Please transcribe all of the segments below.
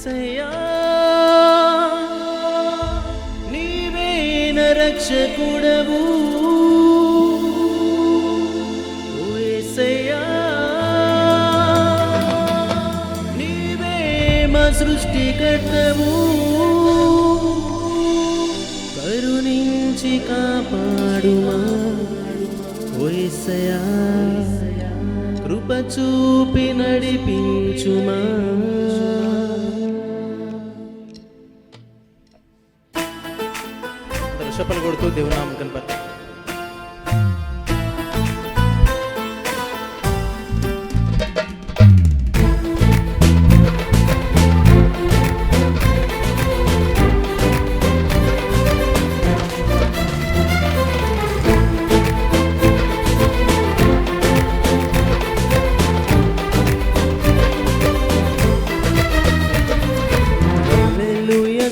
యేసయ్యా నీవే నా రక్షకుడవు ఓ యేసయ్యా నీవే మా సృష్టికర్తవు కరుణించి కాపాడుమా ఓ యేసయ్యా కృప చూపి నడిపించుమా. చప్పలు కొడుతూ దేవుని నామం కనపడతాం.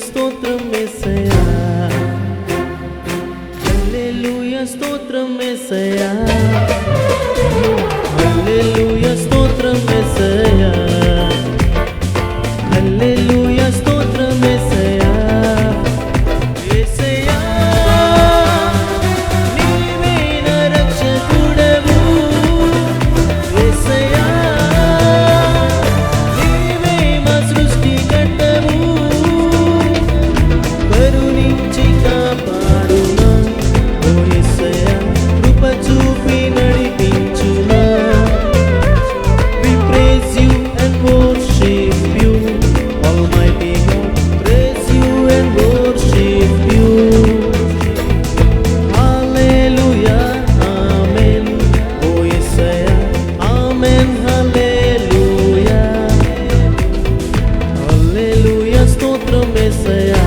స్తోత్రం యేసయ్యా, హల్లెలూయా స్తోత్రం యేసయ్యా, హల్లెలూయా స్తోత్రం యేసయ్యా, హల్లెలూయా స్తోత్రం యేసయ్యా. యేసయ్యా నీవే నా రక్షకుడవు, యేసయ్యా నీవే మా సృష్టికర్తవు కరుణించి కాపాడుమా ఓ యేసయ్యా కృప చూపి నడిపించుమా. We praise you and worship you, Almighty God, praise you and worship you. Hallelujah, Amen, O Yesaya, Amen, Hallelujah, Hallelujah, Stotram Yesaya,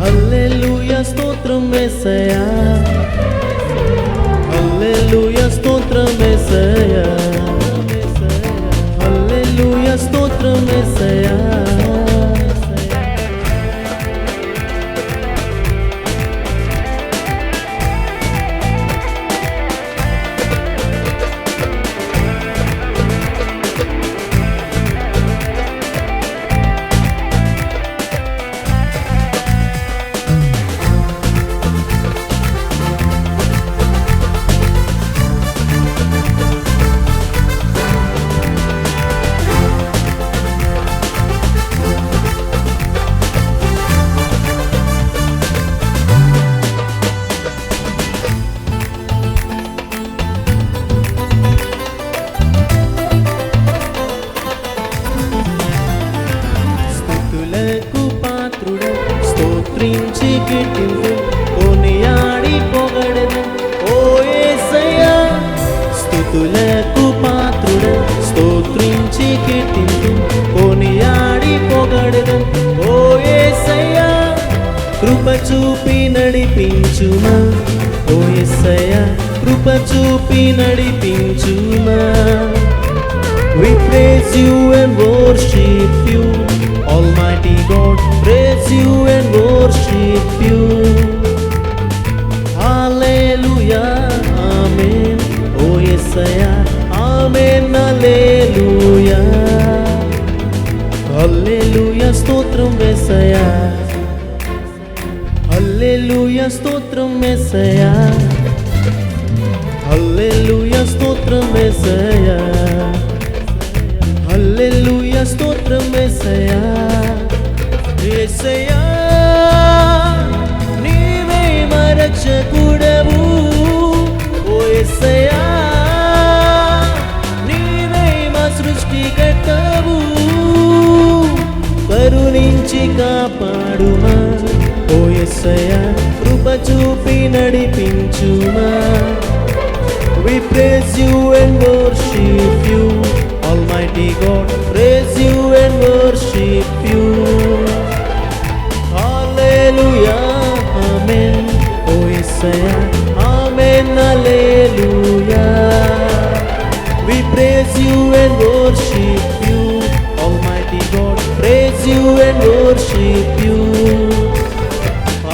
Hallelujah, Stotram Yesaya, Hallelujah, Stotram Yesaya, Hallelujah, Stotram Yesaya. స్తుతులకు పాత్రుడ స్తోత్రించి కీర్తింతు కొనియాడి పొగడెను ఓ యేసయ్యా. స్తుతులకు పాత్రుడ స్తోత్రించి కీర్తింతు కొనియాడి పొగడెను ఓ యేసయ్యా కృప చూపి నడిపించుమా ఓ యేసయ్యా కృప చూపి నడిపించుమా. We praise you and worship you, Almighty God, praise you and worship you. Hallelujah, Amen, O Yesaya, Amen, Hallelujah, Hallelujah, Stotram Yesaya, Hallelujah, Stotram Yesaya, Hallelujah, Stotram Yesaya, హల్లెలూయా స్తోత్రం యేసయ్యా. యేసయ్యా నీవే మా రక్షకుడవు ఓ యేసయ్యా నీవే మా సృష్టికర్తవు కరుణించి కాపాడుమా ఓ యేసయ్యా కృప చూపి నడిపించుమా. We praise you and worship you, Almighty God, praise you and worship you. Hallelujah, Amen, O Yesaya, Amen, Hallelujah. We praise you and worship you, Almighty God, praise you and worship you.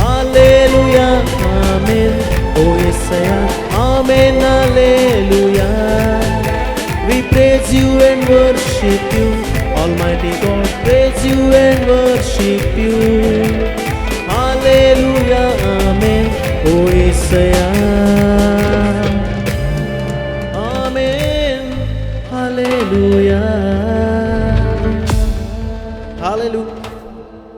Hallelujah, Amen, O Yesaya, Amen, Hallelujah. We praise you and worship you, Almighty God, praise you and worship you. Hallelujah, Amen. Oh Yesaya, Amen. Hallelujah, Hallelujah.